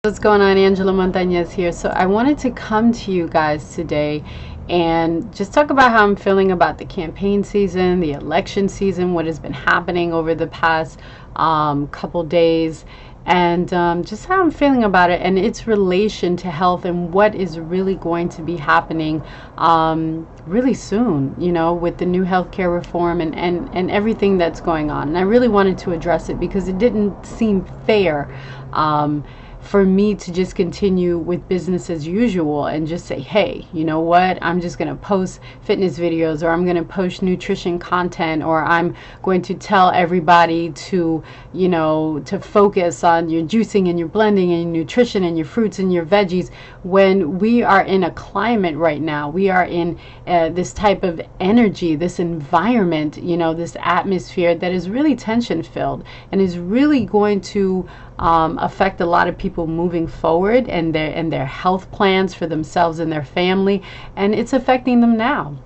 What's going on? Angela Montañez here. So I wanted to come to you guys today and just talk about how I'm feeling about the campaign season, the election season, what has been happening over the past couple days, and just how I'm feeling about it and its relation to health and what is really going to be happening really soon, you know, with the new healthcare reform and everything that's going on. And I really wanted to address it because it didn't seem fair for me to just continue with business as usual and just say, hey, you know what, I'm just going to post fitness videos, or I'm going to post nutrition content, or I'm going to tell everybody to, you know, to focus on your juicing and your blending and your nutrition and your fruits and your veggies, when we are in a climate right now, we are in this type of energy, this environment, you know, this atmosphere that is really tension filled and is really going to affect a lot of people moving forward and their health plans for themselves and their family, and it's affecting them now.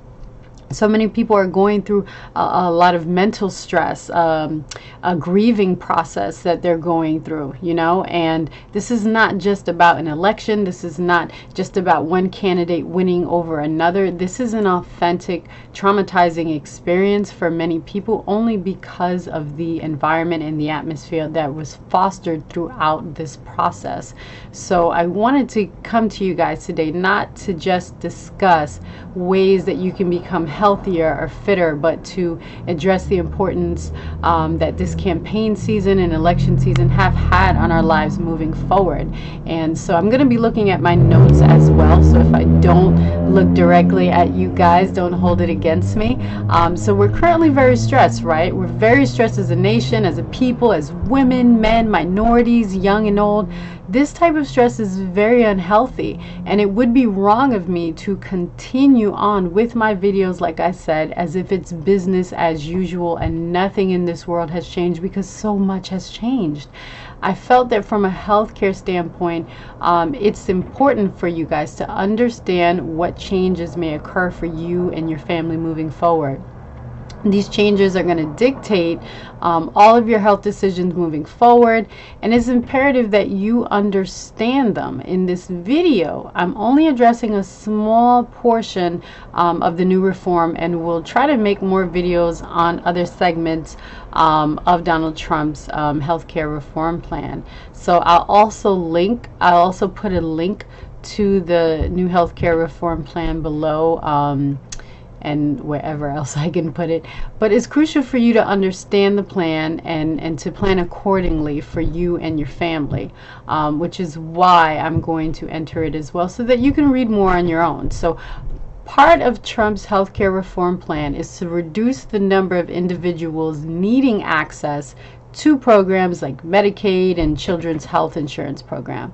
So many people are going through a lot of mental stress, a grieving process that they're going through, you know, and this is not just about an election. This is not just about one candidate winning over another. This is an authentic, traumatizing experience for many people only because of the environment and the atmosphere that was fostered throughout this process. So I wanted to come to you guys today not to just discuss ways that you can become healthier or fitter, but to address the importance that this campaign season and election season have had on our lives moving forward. And so I'm going to be looking at my notes as well, so if I don't look directly at you guys, don't hold it against me. So we're currently very stressed, right? We're very stressed as a nation, as a people, as women, men, minorities, young and old. This type of stress is very unhealthy, and it would be wrong of me to continue on with my videos, like I said, as if it's business as usual and nothing in this world has changed, because so much has changed. I felt that from a healthcare standpoint, it's important for you guys to understand what changes may occur for you and your family moving forward. These changes are going to dictate all of your health decisions moving forward, and it's imperative that you understand them. In this video, I'm only addressing a small portion of the new reform, and we'll try to make more videos on other segments of Donald Trump's healthcare reform plan. So I'll also put a link to the new healthcare reform plan below, and wherever else I can put it. But it's crucial for you to understand the plan and to plan accordingly for you and your family, which is why I'm going to enter it as well, so that you can read more on your own. So part of Trump's healthcare reform plan is to reduce the number of individuals needing access to programs like Medicaid and Children's Health Insurance Program.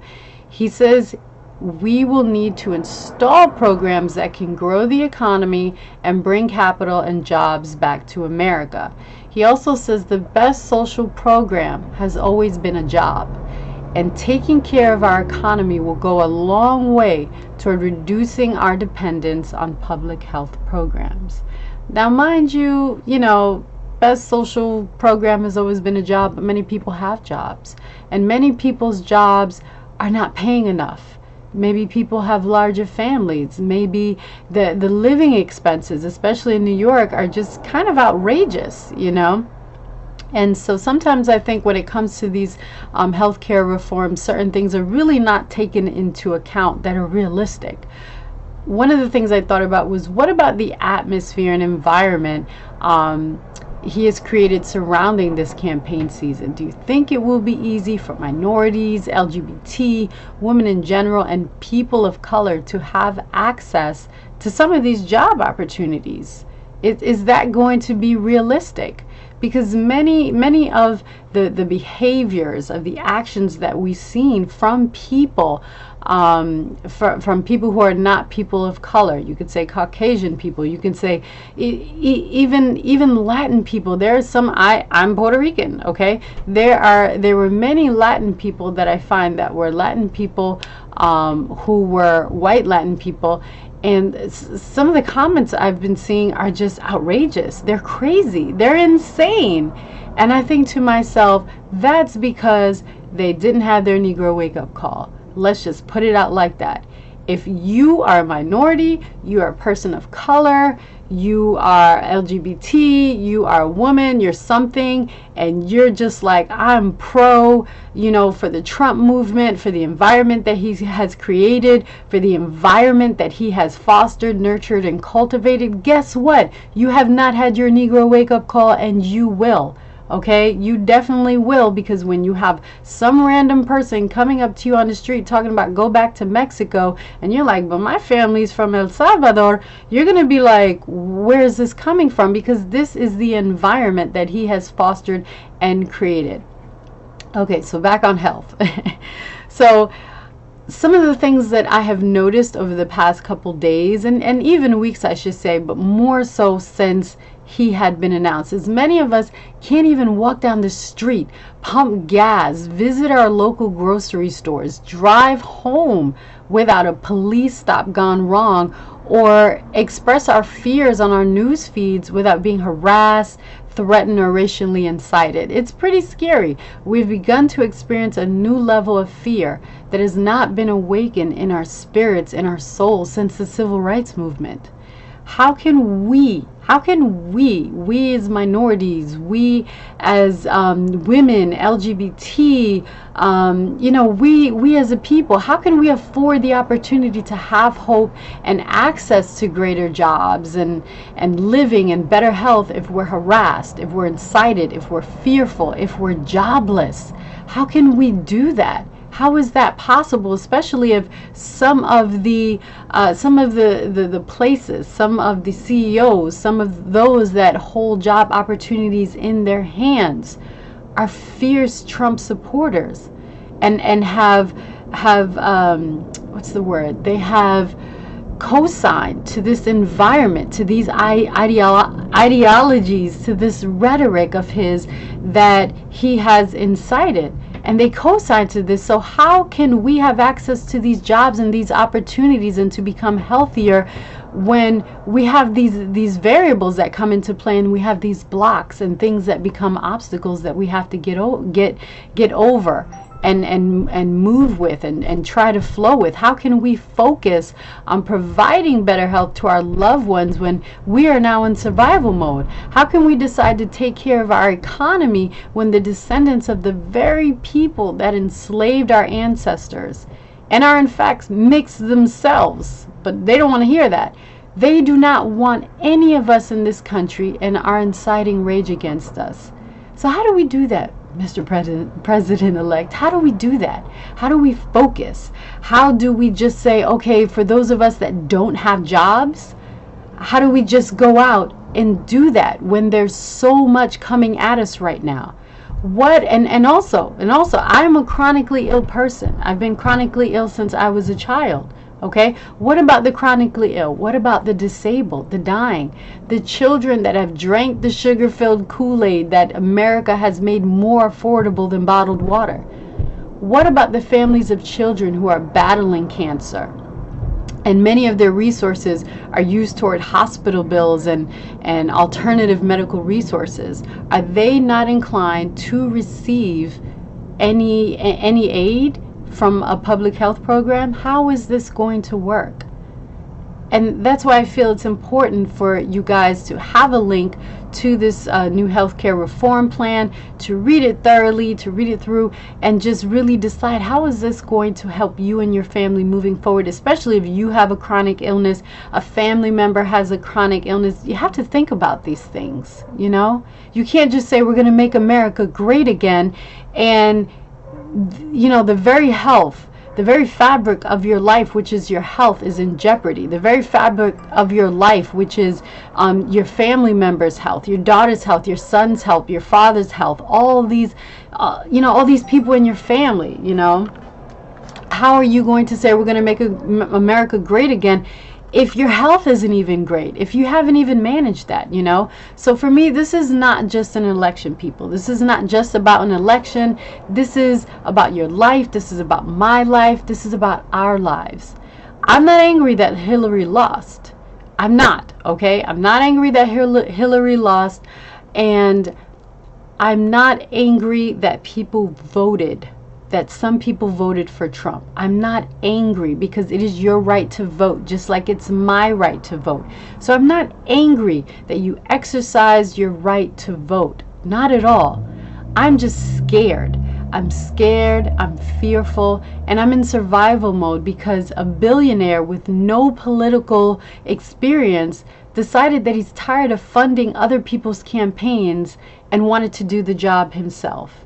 He says we will need to install programs that can grow the economy and bring capital and jobs back to America. He also says the best social program has always been a job, and taking care of our economy will go a long way toward reducing our dependence on public health programs. Now, mind you, you know, best social program has always been a job, but many people have jobs, and many people's jobs are not paying enough. Maybe people have larger families. Maybe the living expenses, especially in New York, are just kind of outrageous, you know? And so sometimes I think when it comes to these healthcare reforms, certain things are really not taken into account that are realistic. One of the things I thought about was, what about the atmosphere and environment he has created surrounding this campaign season? Do you think it will be easy for minorities, LGBT, women in general, and people of color to have access to some of these job opportunities? Is that going to be realistic? Because many of the behaviors, of the actions that we've seen from people, from people who are not people of color, you could say Caucasian people, you can say even Latin people. There are some, I'm Puerto Rican, okay? There were many Latin people that I find that were Latin people who were white Latin people, and some of the comments I've been seeing are just outrageous. They're crazy. They're insane. And I think to myself, that's because they didn't have their Negro wake-up call. Let's just put it out like that. If you are a minority, you are a person of color, you are LGBT, you are a woman, you're something, and you're just like, I'm pro, for the Trump movement, for the environment that he has created, for the environment that he has fostered, nurtured, and cultivated, guess what? You have not had your Negro wake-up call, and you will. Okay, you definitely will, because when you have some random person coming up to you on the street talking about go back to Mexico, and you're like, but my family's from El Salvador, you're going to be like, where is this coming from? Because this is the environment that he has fostered and created. Okay, so back on health. So some of the things that I have noticed over the past couple days, and even weeks I should say, but more so since he had been announced, is many of us can't even walk down the street, pump gas, visit our local grocery stores, drive home without a police stop gone wrong, or express our fears on our news feeds without being harassed, threatened, or racially incited. It's pretty scary. We've begun to experience a new level of fear that has not been awakened in our spirits, in our souls, since the civil rights movement. How can we as minorities, we as women, LGBT, we as a people, how can we afford the opportunity to have hope and access to greater jobs and living and better health if we're harassed, if we're incited, if we're fearful, if we're jobless? How can we do that? How is that possible, especially if some of the places, some of the CEOs, some of those that hold job opportunities in their hands are fierce Trump supporters and have what's the word? They have co-signed to this environment, to these ideologies, to this rhetoric of his that he has incited. And they co-sign to this. So how can we have access to these jobs and these opportunities and to become healthier when we have these variables that come into play, and we have these blocks and things that become obstacles that we have to get over and move with and try to flow with? How can we focus on providing better health to our loved ones when we are now in survival mode? How can we decide to take care of our economy when the descendants of the very people that enslaved our ancestors and are in fact mixed themselves, but they don't want to hear that. They do not want any of us in this country and are inciting rage against us. So how do we do that, Mr. President-elect? How do we do that? How do we focus? How do we just say, okay, for those of us that don't have jobs, how do we just go out and do that when there's so much coming at us right now? And also, I'm a chronically ill person. I've been chronically ill since I was a child. Okay, what about the chronically ill? What about the disabled, the dying, the children that have drank the sugar-filled Kool-Aid that America has made more affordable than bottled water? What about the families of children who are battling cancer, and many of their resources are used toward hospital bills and alternative medical resources? Are they not inclined to receive any aid from a public health program? How is this going to work? And that's why I feel it's important for you guys to have a link to this new healthcare reform plan, to read it thoroughly, to read it through, and just really decide, how is this going to help you and your family moving forward, especially if you have a chronic illness, a family member has a chronic illness. You have to think about these things, You can't just say we're going to make America great again, and the very health, the very fabric of your life, which is your health, is in jeopardy. The very fabric of your life, which is your family members' health, your daughter's health, your son's health, your father's health, all these, all these people in your family, How are you going to say we're going to make America great again if your health isn't even great, if you haven't even managed that, So for me, this is not just an election, people. This is not just about an election. This is about your life. This is about my life. This is about our lives. I'm not angry that Hillary lost. I'm not, okay? I'm not angry that Hillary lost, and I'm not angry that people voted that some people voted for Trump. I'm not angry because it is your right to vote, just like it's my right to vote. So I'm not angry that you exercised your right to vote. Not at all. I'm just scared. I'm scared, I'm fearful, and I'm in survival mode because a billionaire with no political experience decided that he's tired of funding other people's campaigns and wanted to do the job himself.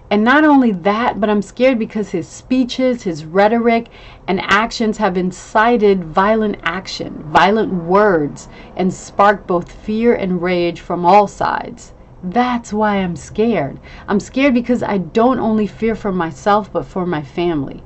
And not only that, but I'm scared because his speeches, his rhetoric, and actions have incited violent action, violent words, and sparked both fear and rage from all sides. That's why I'm scared. I'm scared because I don't only fear for myself, but for my family.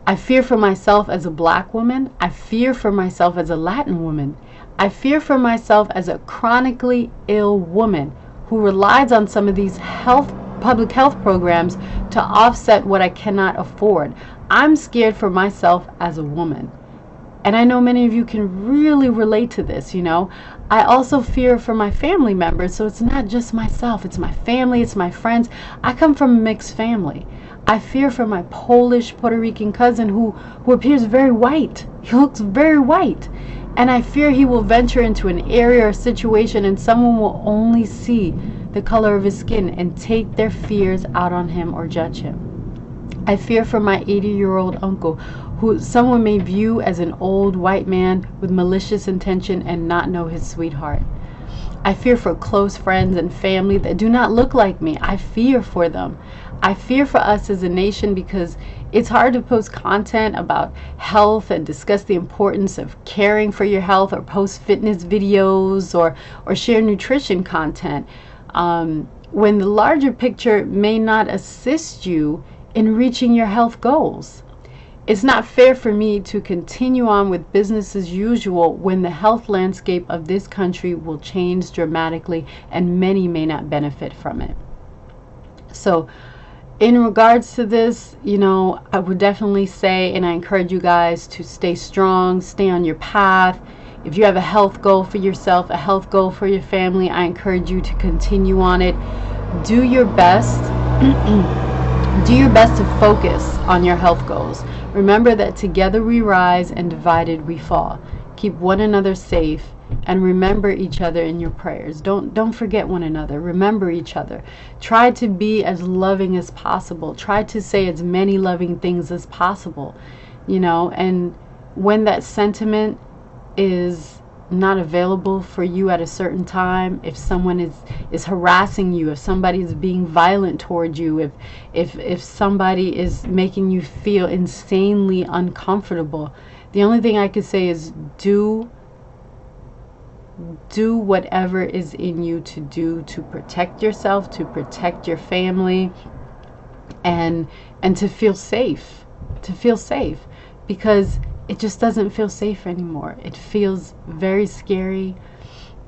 I fear for myself as a black woman. I fear for myself as a Latin woman. I fear for myself as a chronically ill woman who relies on some of these public health programs to offset what I cannot afford. I'm scared for myself as a woman. And I know many of you can really relate to this, you know. I also fear for my family members, so it's not just myself, it's my family, it's my friends. I come from a mixed family. I fear for my Polish Puerto Rican cousin who appears very white. He looks very white. And I fear he will venture into an area or situation and someone will only see the color of his skin and take their fears out on him or judge him. I fear for my 80-year-old uncle, who someone may view as an old white man with malicious intention and not know his sweetheart. I fear for close friends and family that do not look like me. I fear for them. I fear for us as a nation because it's hard to post content about health and discuss the importance of caring for your health, or post fitness videos, or share nutrition content when the larger picture may not assist you in reaching your health goals. It's not fair for me to continue on with business as usual when the health landscape of this country will change dramatically and many may not benefit from it. So in regards to this, you know, I would definitely say, and I encourage you guys to stay strong, stay on your path. If you have a health goal for yourself, a health goal for your family, I encourage you to continue on it. Do your best. Do your best to focus on your health goals. Remember that together we rise and divided we fall. Keep one another safe and remember each other in your prayers. Don't forget one another. Remember each other. Try to be as loving as possible. Try to say as many loving things as possible. You know, and when that sentiment is not available for you at a certain time, if someone is harassing you, if somebody is being violent toward you, if somebody is making you feel insanely uncomfortable, the only thing I could say is do whatever is in you to do to protect yourself, to protect your family, and to feel safe, because it just doesn't feel safe anymore. It feels very scary.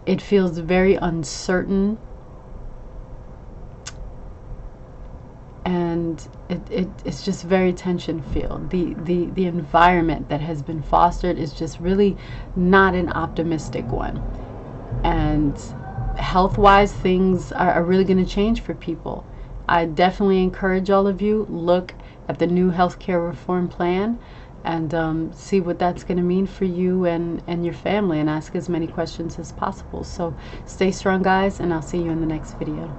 It feels very uncertain. And it's just very tension filled. The environment that has been fostered is just really not an optimistic one. And health-wise, things are really going to change for people. I definitely encourage all of you, look at the new healthcare reform plan and see what that's going to mean for you and your family, and ask as many questions as possible. So stay strong, guys, and I'll see you in the next video.